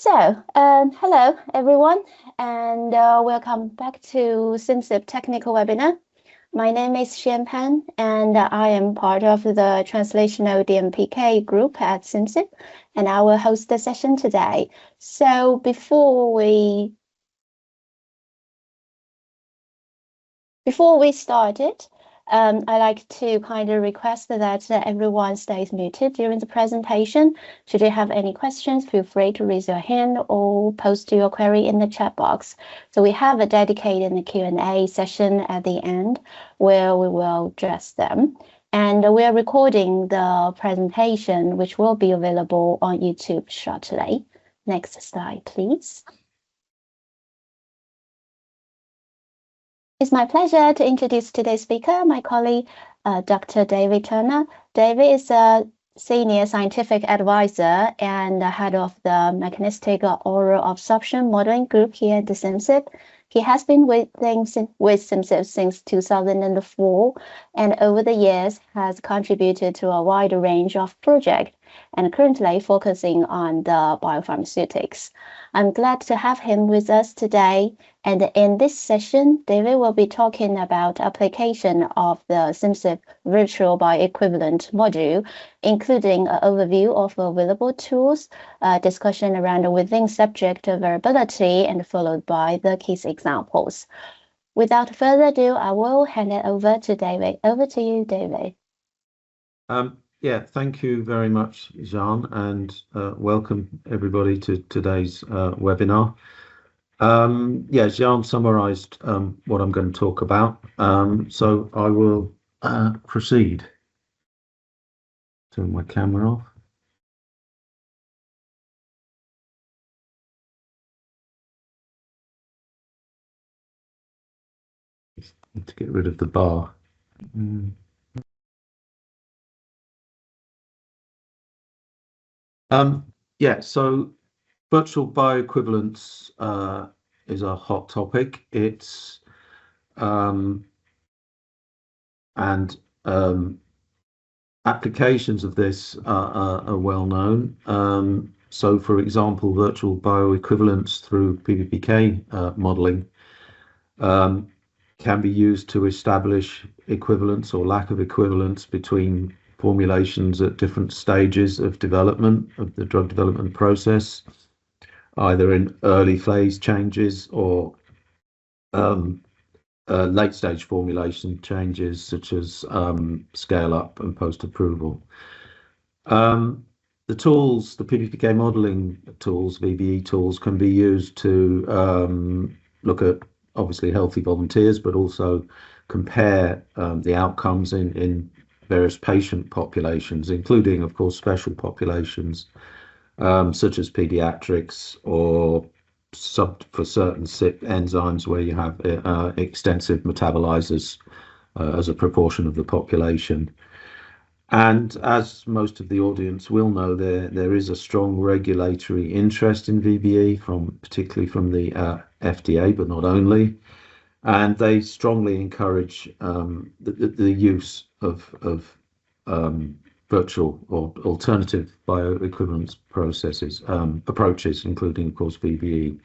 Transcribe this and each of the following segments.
Hello everyone, and welcome back to Simcyp technical webinar. My name is Xian Pan, and I am part of the translational DMPK group at Simcyp, and I will host the session today. So before we start it, I'd like to kindly request that everyone stays muted during the presentation. Should you have any questions, feel free to raise your hand or post your query in the chat box. So we have a dedicated Q&A session at the end where we will address them. And we are recording the presentation, which will be available on YouTube shortly. Next slide, please. It's my pleasure to introduce today's speaker, my colleague, Dr. David Turner. David is a senior scientific advisor and head of the mechanistic oral absorption modeling group here at the Simcyp. He has been with Simcyp since 2004, and over the years has contributed to a wide range of projects and currently focusing on the biopharmaceutics. I'm glad to have him with us today. And in this session, David will be talking about application of the Simcyp virtual bioequivalent module, including an overview of available tools, discussion around within subject variability, and followed by the case examples. Without further ado, I will hand it over to David. Over to you, David. Yeah, thank you very much, Jean, and welcome everybody to today's webinar. Yeah, Jean summarized what I'm going to talk about, so I will proceed. Turn my camera off. Need to get rid of the bar. Yeah, so virtual bioequivalence is a hot topic. It's applications of this are well known. So, for example, virtual bioequivalence through PBPK modeling can be used to establish equivalence or lack of equivalence between formulations at different stages of development of the drug development process, either in early phase changes or late stage formulation changes such as scale up and post approval. The tools, the PBPK modeling tools, VBE tools, can be used to look at obviously healthy volunteers, but also compare the outcomes in various patient populations, including, of course, special populations such as pediatrics or for certain CYP enzymes where you have extensive metabolizers as a proportion of the population. And as most of the audience will know, there is a strong regulatory interest in VBE, particularly from the FDA, but not only. And they strongly encourage the use of virtual or alternative bioequivalence approaches, including, of course, VBE.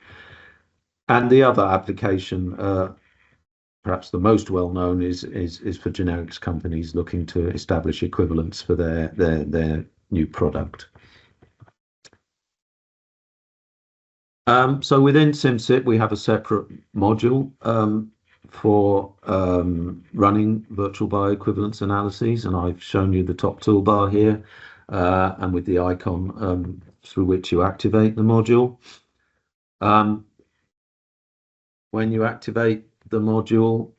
And the other application, perhaps the most well known, is for generics companies looking to establish equivalence for their new product. So within Simcyp, we have a separate module for running virtual bioequivalence analyses, and I've shown you the top toolbar here, and with the icon through which you activate the module. When you activate the module,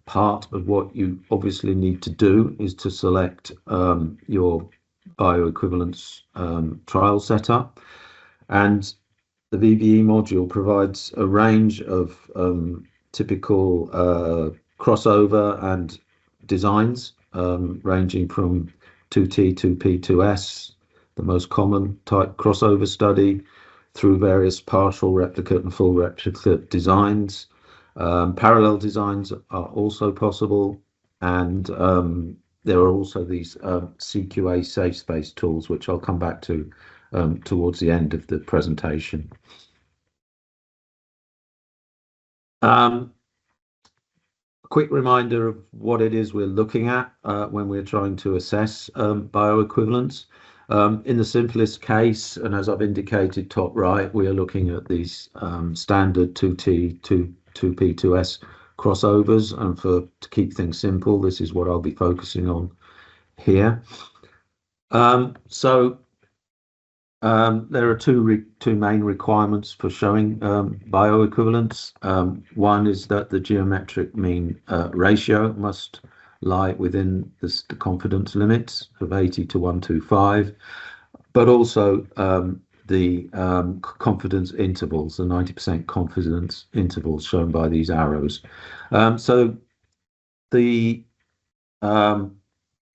part of what you obviously need to do is to select your bioequivalence trial setup, and the VBE module provides a range of typical crossover and designs ranging from 2T, 2P, 2S, the most common type crossover study, through various partial replicate and full replicate designs. Parallel designs are also possible, and there are also these CQA safe space tools, which I'll come back to towards the end of the presentation. A quick reminder of what it is we're looking at when we're trying to assess bioequivalence. In the simplest case, and as I've indicated top right, we are looking at these standard 2T, 2P, 2S crossovers, and to keep things simple, this is what I'll be focusing on here. There are two main requirements for showing bioequivalence. One is that the geometric mean ratio must lie within the confidence limits of 80 to 125, but also the confidence intervals, the 90% confidence intervals shown by these arrows. So the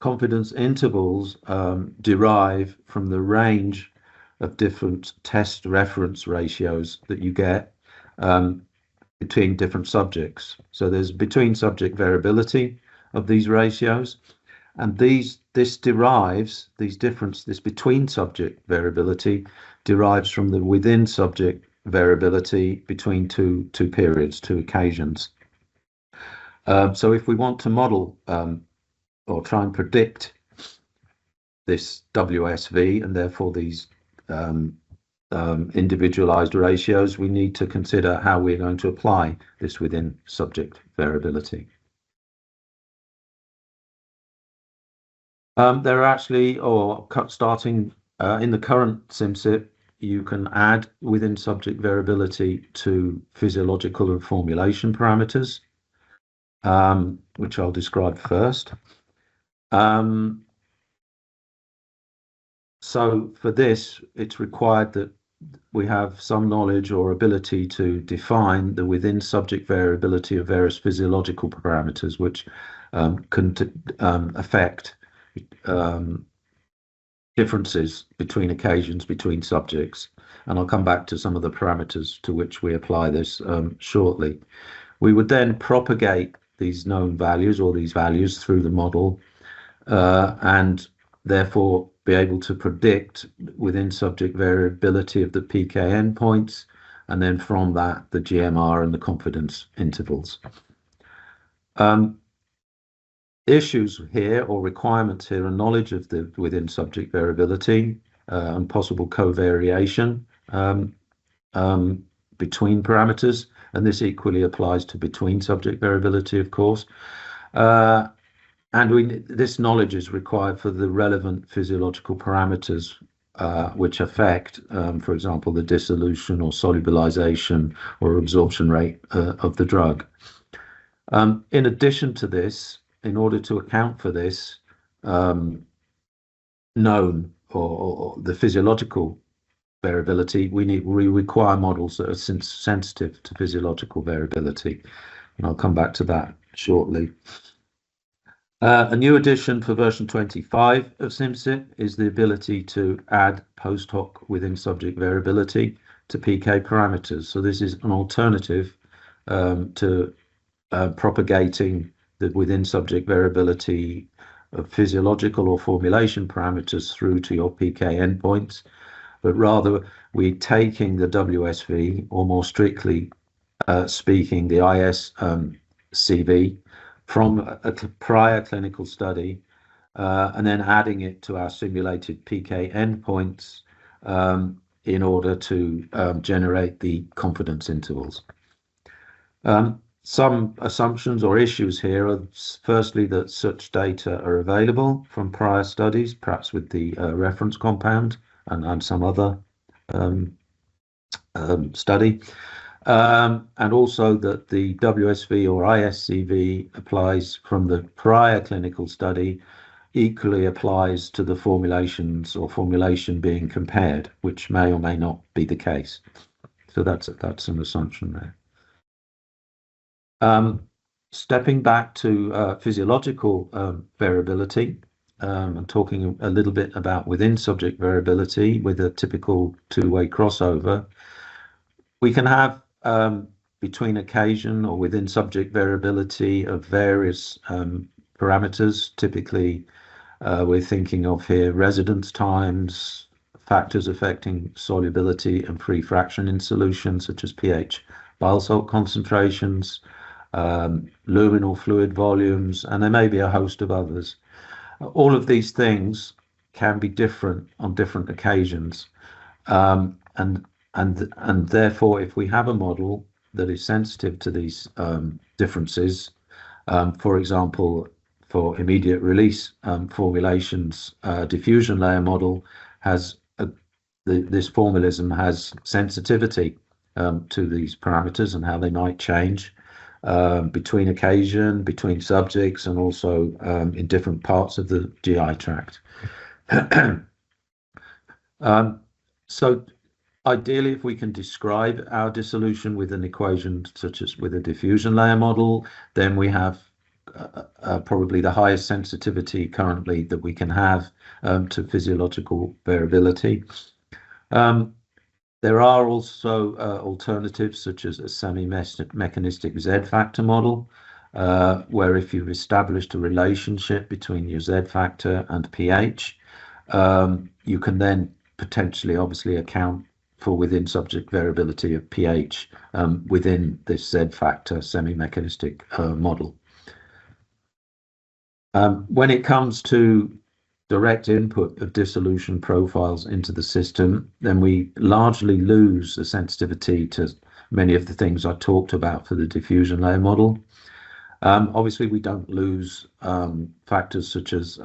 confidence intervals derive from the range of different test reference ratios that you get between different subjects. So there's between subject variability of these ratios, and this between subject variability derives from the within subject variability between two periods, two occasions. So if we want to model or try and predict this WSV and therefore these individualized ratios, we need to consider how we're going to apply this within subject variability. There are actually, starting in the current Simcyp, you can add within subject variability to physiological and formulation parameters, which I'll describe first. So for this, it's required that we have some knowledge or ability to define the within subject variability of various physiological parameters, which can affect differences between occasions, between subjects. And I'll come back to some of the parameters to which we apply this shortly. We would then propagate these known values or these values through the model and therefore be able to predict within subject variability of the PK endpoints, and then from that the GMR and the confidence intervals. Issues here or requirements here are knowledge of the within subject variability and possible covariation between parameters, and this equally applies to between subject variability, of course. And this knowledge is required for the relevant physiological parameters which affect, for example, the dissolution or solubilization or absorption rate of the drug. In addition to this, in order to account for this known or the physiological variability, we require models that are sensitive to physiological variability, and I'll come back to that shortly. A new addition for version 25 of Simcyp is the ability to add post hoc within subject variability to PK parameters. So this is an alternative to propagating the within subject variability of physiological or formulation parameters through to your PK endpoints, but rather we're taking the WSV, or more strictly speaking, the ISCV, from a prior clinical study and then adding it to our simulated PK endpoints in order to generate the confidence intervals. Some assumptions or issues here are firstly that such data are available from prior studies, perhaps with the reference compound and some other study. And also that the WSV or ISCV applies from the prior clinical study, equally applies to the formulations or formulation being compared, which may or may not be the case. So that's an assumption there. Stepping back to physiological variability and talking a little bit about within subject variability with a typical two-way crossover, we can have between occasion or within subject variability of various parameters. Typically, we're thinking of here residence times, factors affecting solubility and free fraction in solutions, such as pH, bile salt concentrations, luminal fluid volumes, and there may be a host of others. All of these things can be different on different occasions, and therefore, if we have a model that is sensitive to these differences, for example, for immediate release formulations, diffusion layer model has this formalism has sensitivity to these parameters and how they might change between occasion, between subjects, and also in different parts of the GI tract. So ideally, if we can describe our dissolution with an equation such as with a diffusion layer model, then we have probably the highest sensitivity currently that we can have to physiological variability. There are also alternatives such as a semi-mechanistic Z factor model, where if you've established a relationship between your Z factor and pH, you can then potentially obviously account for within subject variability of pH within this Z factor semi-mechanistic model. When it comes to direct input of dissolution profiles into the system, then we largely lose the sensitivity to many of the things I talked about for the diffusion layer model. Obviously, we don't lose factors such as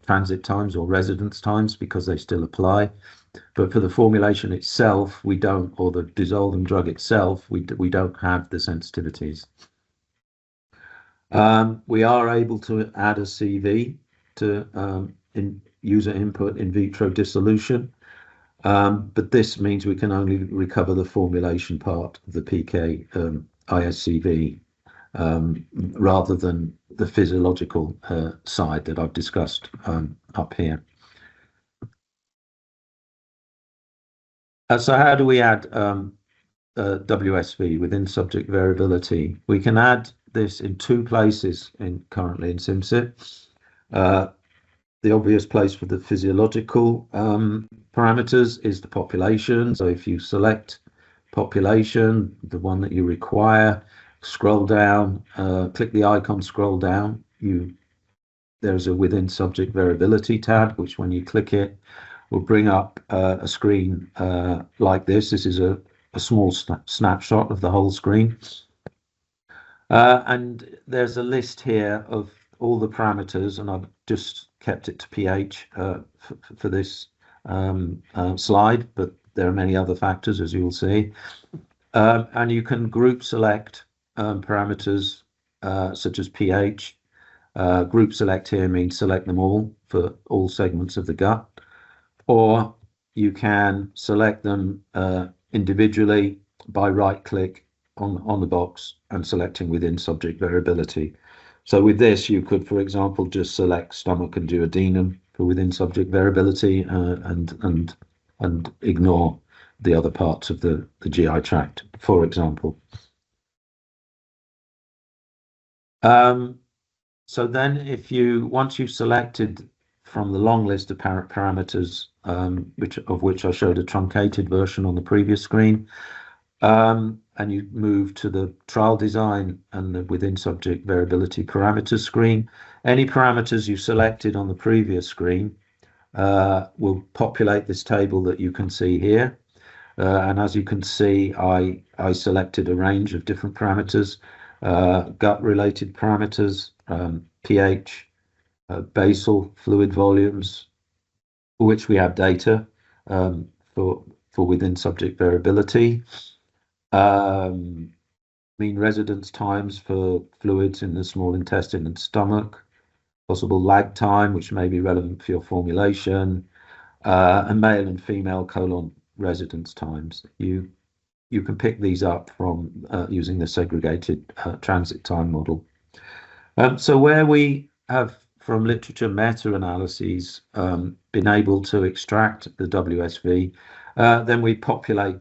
transit times or residence times because they still apply. But for the formulation itself, we don't, or the dissolving drug itself, we don't have the sensitivities. We are able to add a CV to user input in vitro dissolution, but this means we can only recover the formulation part of the PK ISCV rather than the physiological side that I've discussed up here. So how do we add WSV within subject variability? We can add this in two places currently in Simcyp. The obvious place for the physiological parameters is the population. So if you select population, the one that you require, scroll down, click the icon, scroll down, there's a within subject variability tab, which when you click it, will bring up a screen like this. This is a small snapshot of the whole screen. And there's a list here of all the parameters, and I've just kept it to pH for this slide, but there are many other factors, as you'll see. And you can group select parameters such as pH. Group select here means select them all for all segments of the gut, or you can select them individually by right-click on the box and selecting within subject variability. So with this, you could, for example, just select stomach and duodenum for within subject variability and ignore the other parts of the GI tract, for example. So then once you've selected from the long list of parameters, of which I showed a truncated version on the previous screen, and you move to the trial design and the within subject variability parameters screen, any parameters you selected on the previous screen will populate this table that you can see here. And as you can see, I selected a range of different parameters, gut-related parameters, pH, basal fluid volumes, for which we have data for within subject variability, mean residence times for fluids in the small intestine and stomach, possible lag time, which may be relevant for your formulation, and male and female colon residence times. You can pick these up from using the segregated transit time model. So where we have, from literature meta-analyses, been able to extract the WSV, then we populate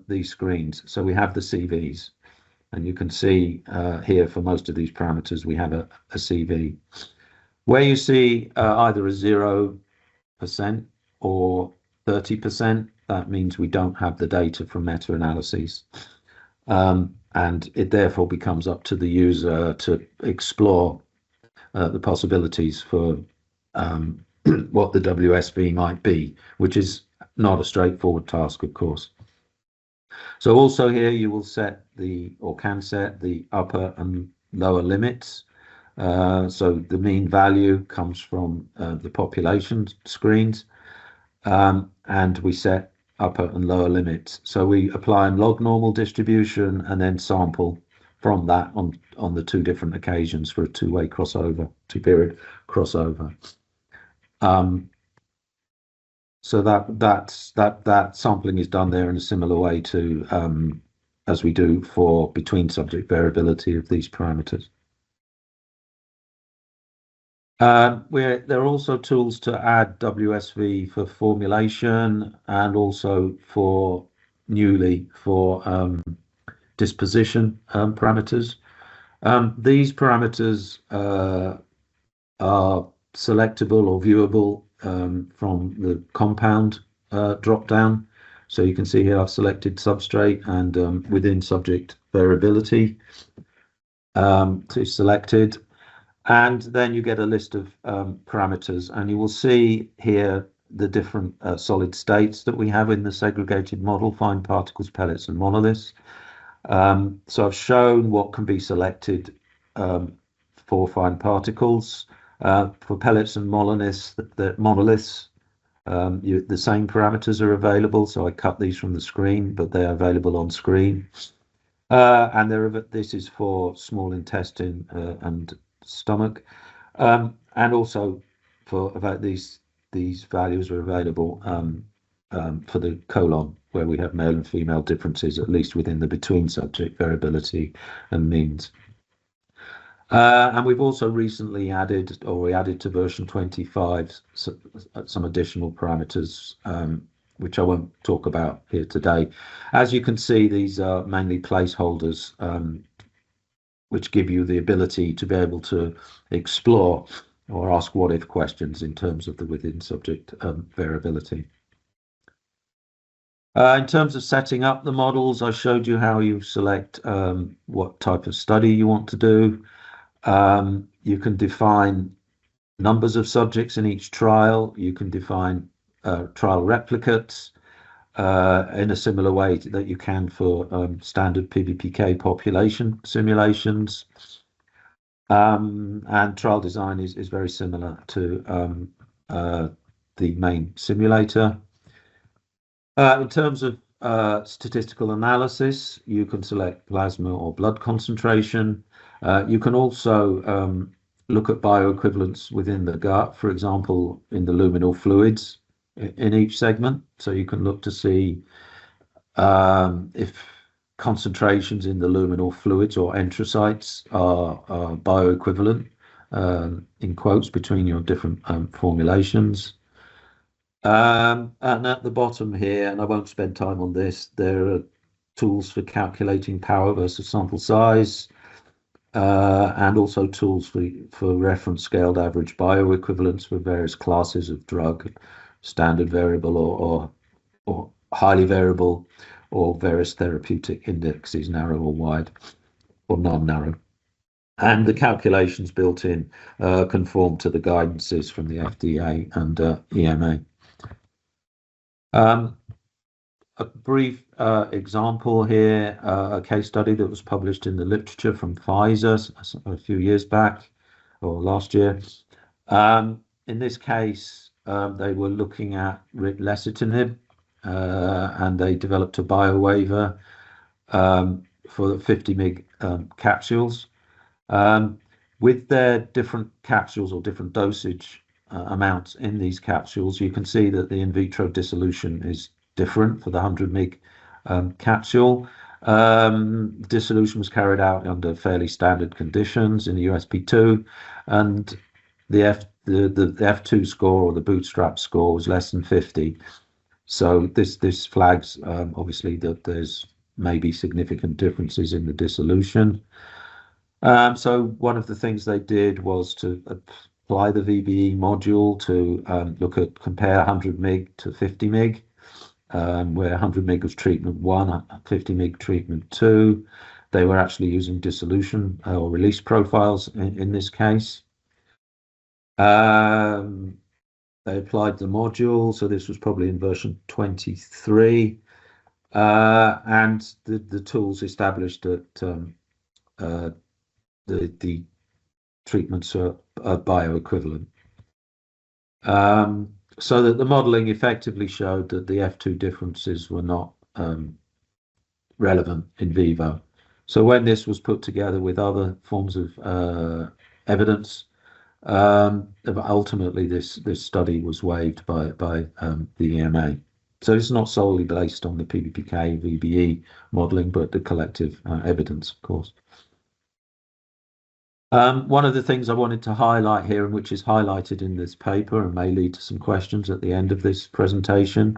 these screens. So we have the CVs, and you can see here for most of these parameters, we have a CV. Where you see either a 0% or 30%, that means we don't have the data from meta-analyses. And it therefore becomes up to the user to explore the possibilities for what the WSV might be, which is not a straightforward task, of course. So also here you will set or can set the upper and lower limits. So the mean value comes from the population screens, and we set upper and lower limits. So we apply a log normal distribution and then sample from that on the two different occasions for a two-way crossover, two-period crossover. So that sampling is done there in a similar way to as we do for between subject variability of these parameters. There are also tools to add WSV for formulation and also for disposition parameters. These parameters are selectable or viewable from the compound drop down. So you can see here I've selected substrate and within subject variability to selected. And then you get a list of parameters, and you will see here the different solid states that we have in the segregated model: fine particles, pellets, and monoliths. So I've shown what can be selected for fine particles. For pellets and monoliths, the same parameters are available. So I cut these from the screen, but they are available on screen. And this is for small intestine and stomach, and also for about these values are available for the colon, where we have male and female differences, at least within the between subject variability and means. And we've also recently added to version 25 some additional parameters, which I won't talk about here today. As you can see, these are mainly placeholders, which give you the ability to be able to explore or ask what-if questions in terms of the within subject variability. In terms of setting up the models, I showed you how you select what type of study you want to do. You can define numbers of subjects in each trial. You can define trial replicates in a similar way that you can for standard PBPK population simulations. And trial design is very similar to the main simulator. In terms of statistical analysis, you can select plasma or blood concentration. You can also look at bioequivalence within the gut, for example, in the luminal fluids in each segment. So you can look to see if concentrations in the luminal fluids or enterocytes are bioequivalent, in quotes, between your different formulations. And at the bottom here, and I won't spend time on this, there are tools for calculating power versus sample size, and also tools for reference scaled average bioequivalence for various classes of drug, standard variable or highly variable, or various therapeutic indexes, narrow or wide, or non-narrow. And the calculations built in conform to the guidances from the FDA and EMA. A brief example here, a case study that was published in the literature from Pfizer a few years back, or last year. In this case, they were looking at lecithinib, and they developed a biowaiver for 50 mg capsules. With their different capsules or different dosage amounts in these capsules, you can see that the in vitro dissolution is different for the 100 mg capsule. Dissolution was carried out under fairly standard conditions in the USP2, and the F2 score, or the bootstrap score, was less than 50. So this flags obviously that there's maybe significant differences in the dissolution. So one of the things they did was to apply the VBE module to compare 100 mg to 50 mg, where 100 mg was treatment 1, 50 mg treatment 2. They were actually using dissolution or release profiles in this case. They applied the module, so this was probably in version 23, and the tools established that the treatments are bioequivalent. So that the modeling effectively showed that the F2 differences were not relevant in vivo. So when this was put together with other forms of evidence, ultimately this study was waived by the EMA. So it's not solely based on the PBPK VBE modeling, but the collective evidence, of course. One of the things I wanted to highlight here, and which is highlighted in this paper and may lead to some questions at the end of this presentation,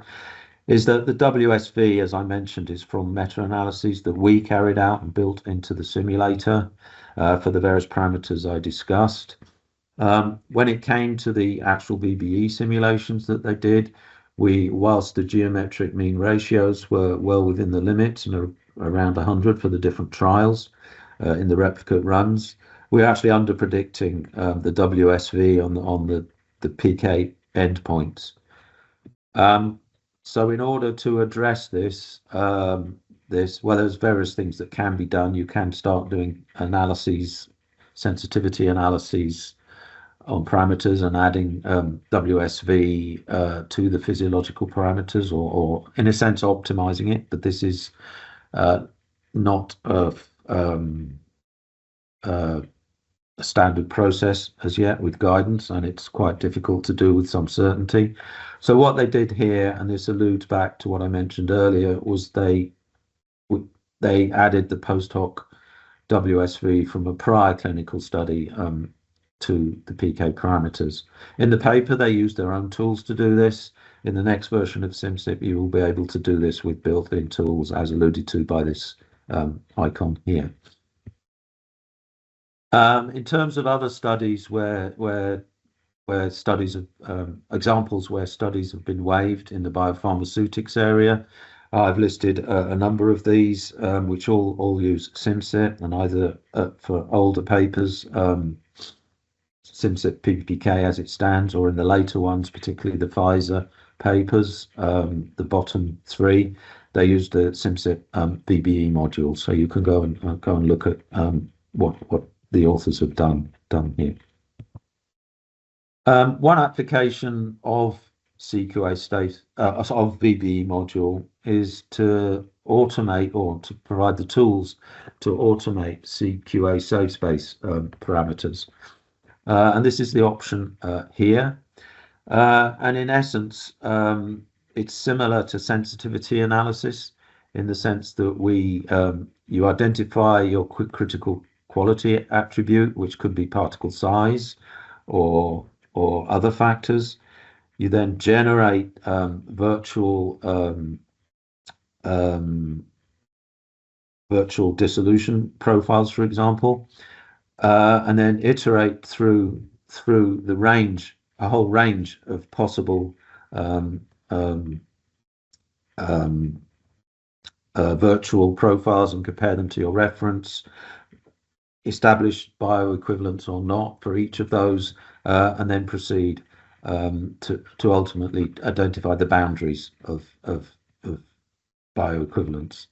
is that the WSV, as I mentioned, is from meta-analyses that we carried out and built into the simulator for the various parameters I discussed. When it came to the actual VBE simulations that they did, whilst the geometric mean ratios were well within the limits and around 100 for the different trials in the replicate runs, we're actually under predicting the WSV on the PK endpoints. So in order to address this, well, there's various things that can be done. You can start doing analyses, sensitivity analyses on parameters and adding WSV to the physiological parameters, or in a sense optimizing it. But this is not a standard process as yet with guidance, and it's quite difficult to do with some certainty. So what they did here, and this alludes back to what I mentioned earlier, was they added the post hoc WSV from a prior clinical study to the PK parameters. In the paper, they used their own tools to do this. In the next version of Simcyp, you will be able to do this with built-in tools, as alluded to by this icon here. In terms of other studies where studies of examples where studies have been waived in the biopharmaceutics area, I've listed a number of these, which all use Simcyp, and either for older papers, Simcyp PBPK as it stands, or in the later ones, particularly the Pfizer papers, the bottom 3, they use the Simcyp VBE module. So you can go and look at what the authors have done here. One application of CQA state of VBE module is to automate, or to provide the tools to automate CQA safe space parameters. And this is the option here. And in essence, it's similar to sensitivity analysis in the sense that you identify your critical quality attribute, which could be particle size or other factors. You then generate virtual dissolution profiles, for example, and then iterate through a whole range of possible virtual profiles and compare them to your reference, establish bioequivalence or not for each of those, and then proceed to ultimately identify the boundaries of bioequivalence.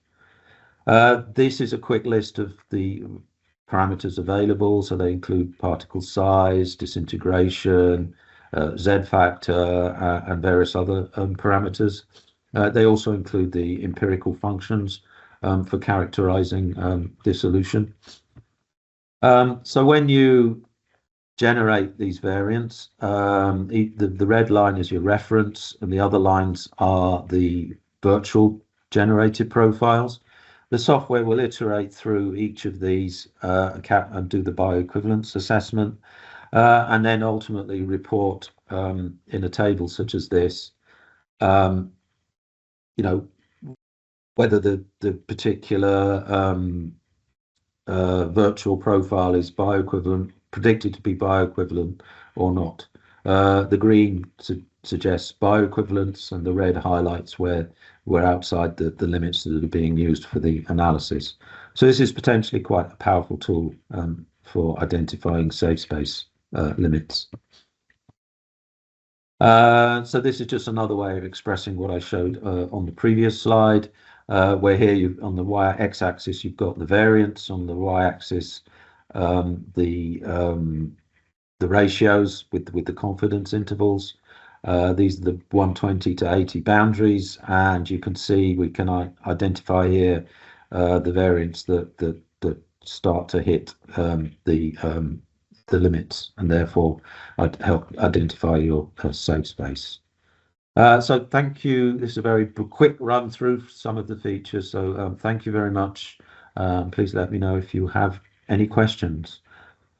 This is a quick list of the parameters available. So they include particle size, disintegration, Z factor, and various other parameters. They also include the empirical functions for characterizing dissolution. So when you generate these variants, the red line is your reference, and the other lines are the virtual generated profiles. The software will iterate through each of these and do the bioequivalence assessment, and then ultimately report in a table such as this, whether the particular virtual profile is bioequivalent, predicted to be bioequivalent or not. The green suggests bioequivalence, and the red highlights where we're outside the limits that are being used for the analysis. So this is potentially quite a powerful tool for identifying safe space limits. So this is just another way of expressing what I showed on the previous slide, where here on the y-x-axis you've got the variance, on the y-axis the ratios with the confidence intervals. These are the 120 to 80 boundaries, and you can see we can identify here the variants that start to hit the limits, and therefore I'd help identify your safe space. So thank you. This is a very quick run through some of the features. So thank you very much. Please let me know if you have any questions.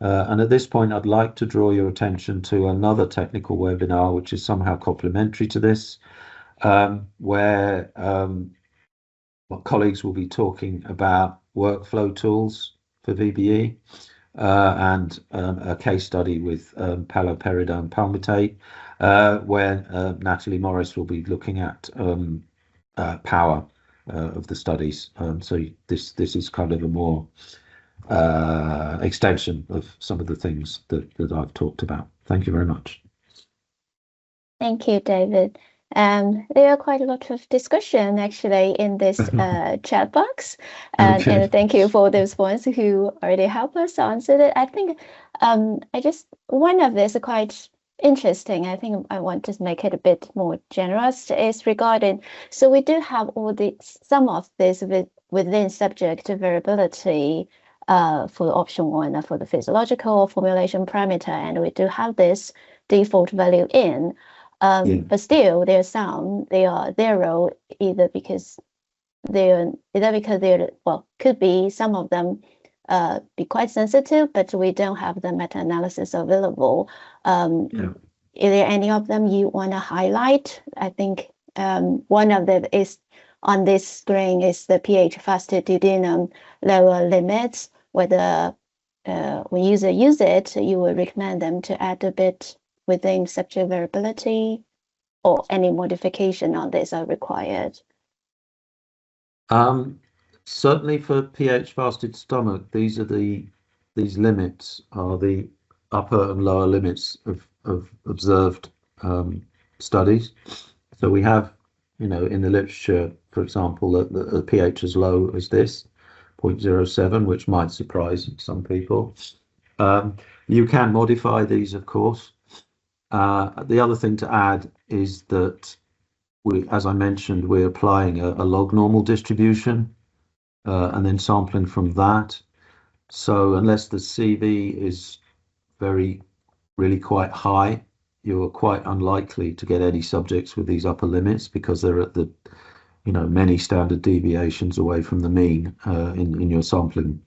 And at this point, I'd like to draw your attention to another technical webinar, which is somehow complementary to this, where my colleagues will be talking about workflow tools for VBE and a case study with paliperidone palmitate, where Natalie Morris will be looking at power of the studies. So this is kind of a more extension of some of the things that I've talked about. Thank you very much. Thank you, David. There are quite a lot of discussion actually in this chat box, and thank you for those ones who already help us answer it. I think one of this quite interesting. I think I want to make it a bit more generous. Is regarding, so we do have some of this within subject variability for option 1 for the physiological formulation parameter, and we do have this default value in. But still, there's some they are 0 either because they're could be some of them be quite sensitive, but we don't have the meta-analysis available. Is there any of them you want to highlight? I think one of them is on this screen is the pH fasted duodenum lower limits. Whether when user use it, you would recommend them to add a bit within subject variability, or any modification on this are required? Certainly for pH fasted stomach, these limits are the upper and lower limits of observed studies. So we have, in the literature, for example, the pH as low as this, 0.07, which might surprise some people. You can modify these, of course. The other thing to add is that as I mentioned, we're applying a log normal distribution and then sampling from that. So unless the CV is really quite high, you're quite unlikely to get any subjects with these upper limits, because they're at the many standard deviations away from the mean in your sampling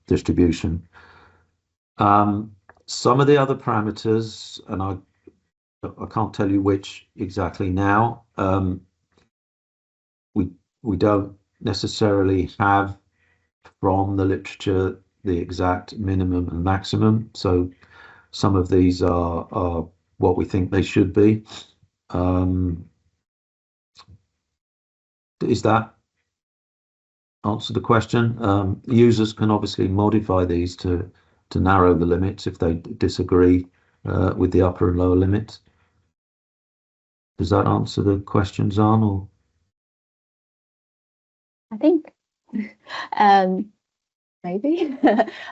distribution. Some of the other parameters, and I can't tell you which exactly now, we don't necessarily have from the literature the exact minimum and maximum. So some of these are what we think they should be. Is that answer the question? Users can obviously modify these to narrow the limits if they disagree with the upper and lower limits. Does that answer the question, Zan? Or I think maybe.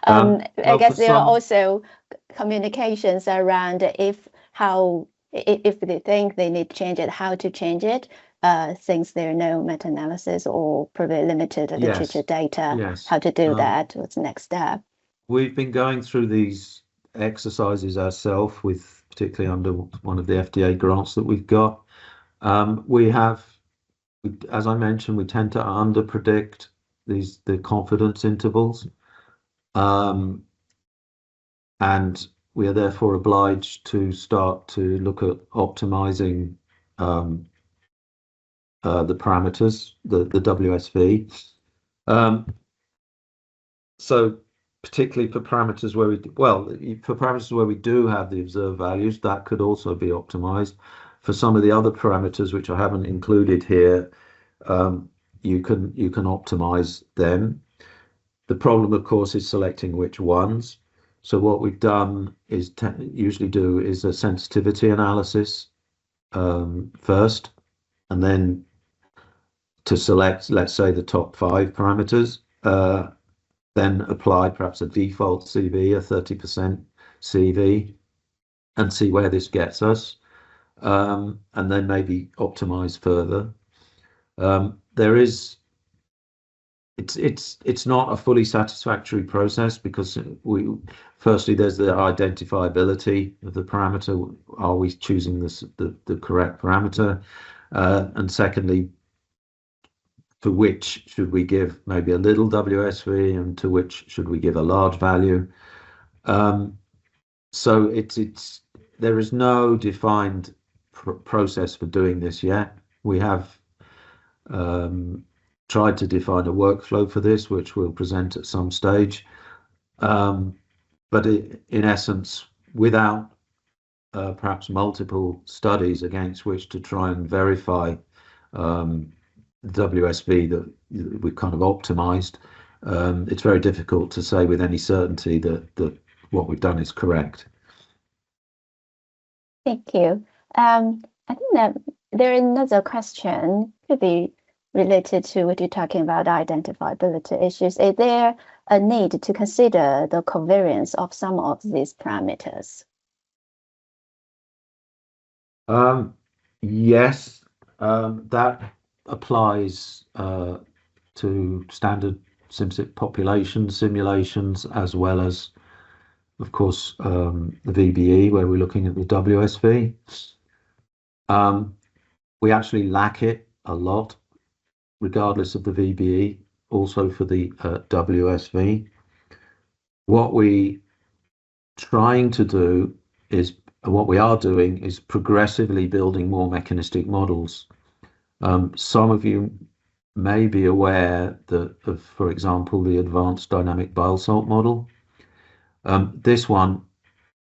I guess there are also communications around if they think they need to change it, how to change it, since there are no meta-analysis or probably limited literature data, how to do that, what's the next step. We've been going through these exercises ourselves, particularly under one of the FDA grants that we've got. As I mentioned, we tend to under-predict the confidence intervals, and we are therefore obliged to start to look at optimizing the parameters, the WSV. So particularly for parameters where we do have the observed values, that could also be optimized. For some of the other parameters which I haven't included here, you can optimize them. The problem, of course, is selecting which ones. So what we've done is usually do is a sensitivity analysis first, and then to select, let's say, the top 5 parameters, then apply perhaps a default CV, a 30% CV, and see where this gets us, and then maybe optimize further. It's not a fully satisfactory process because firstly there's the identifiability of the parameter. Are we choosing the correct parameter? And secondly, to which should we give maybe a little WSV and to which should we give a large value? So there is no defined process for doing this yet. We have tried to define a workflow for this, which we'll present at some stage. But in essence, without perhaps multiple studies against which to try and verify WSV that we've kind of optimized, it's very difficult to say with any certainty that what we've done is correct. Thank you. I think that there is another question, could be related to what you're talking about, identifiability issues. Is there a need to consider the covariance of some of these parameters? Yes, that applies to standard Simcyp population simulations, as well as, of course, the VBE, where we're looking at the WSV. We actually lack it a lot, regardless of the VBE, also for the WSV. What we are doing is progressively building more mechanistic models. Some of you may be aware of, for example, the advanced dynamic bile salt model. This one,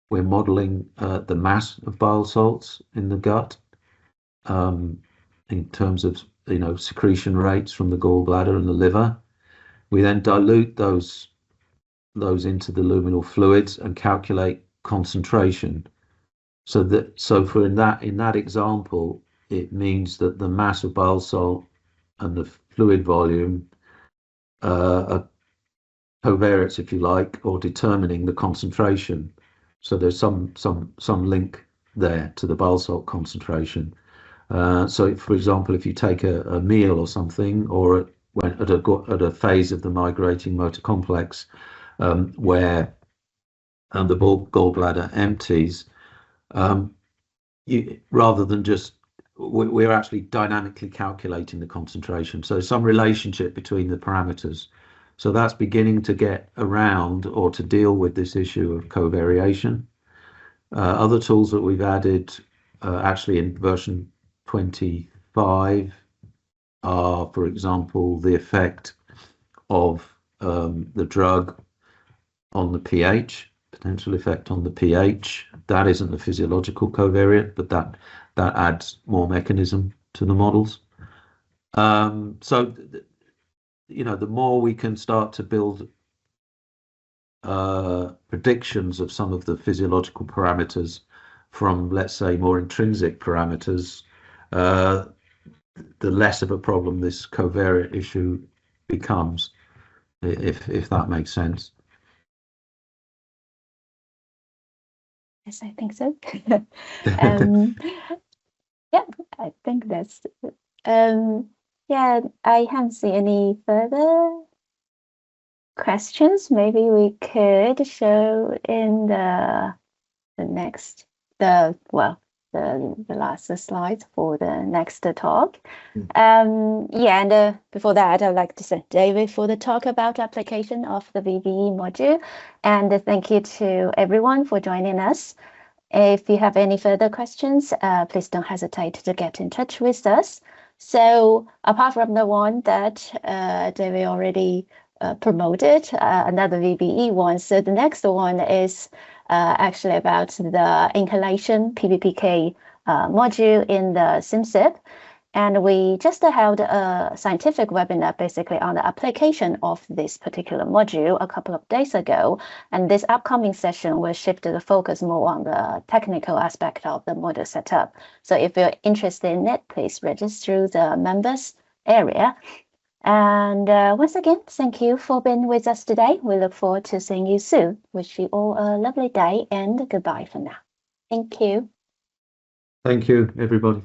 we're modeling the mass of bile salts in the gut in terms of secretion rates from the gallbladder and the liver. We then dilute those into the luminal fluids and calculate concentration. So for in that example, it means that the mass of bile salt and the fluid volume are covariates, if you like, or determining the concentration. So there's some link there to the bile salt concentration. So, for example, if you take a meal or something, or at a phase of the migrating motor complex where the gallbladder empties, rather than just we're actually dynamically calculating the concentration. So some relationship between the parameters. So that's beginning to get around or to deal with this issue of covariation. Other tools that we've added actually in version 25 are, for example, the effect of the drug on the pH, potential effect on the pH. That isn't a physiological covariate, but that adds more mechanism to the models. So, the more we can start to build predictions of some of the physiological parameters from, let's say, more intrinsic parameters, the less of a problem this covariate issue becomes, if that makes sense. Yes, I think so. Yeah, I think that's yeah, I haven't seen any further questions. Maybe we could show in the next the last slide for the next talk. Yeah, and before that, I'd like to thank David for the talk about application of the VBE module, and thank you to everyone for joining us. If you have any further questions, please don't hesitate to get in touch with us. So apart from the one that David already promoted, another VBE one. So the next one is actually about the inhalation PBPK module in the Simcyp. And we just held a scientific webinar basically on the application of this particular module a couple of days ago. And this upcoming session will shift the focus more on the technical aspect of the module setup. So if you're interested in it, please register through the members area. And once again, thank you for being with us today. We look forward to seeing you soon. Wish you all a lovely day and goodbye for now. Thank you. Thank you, everybody.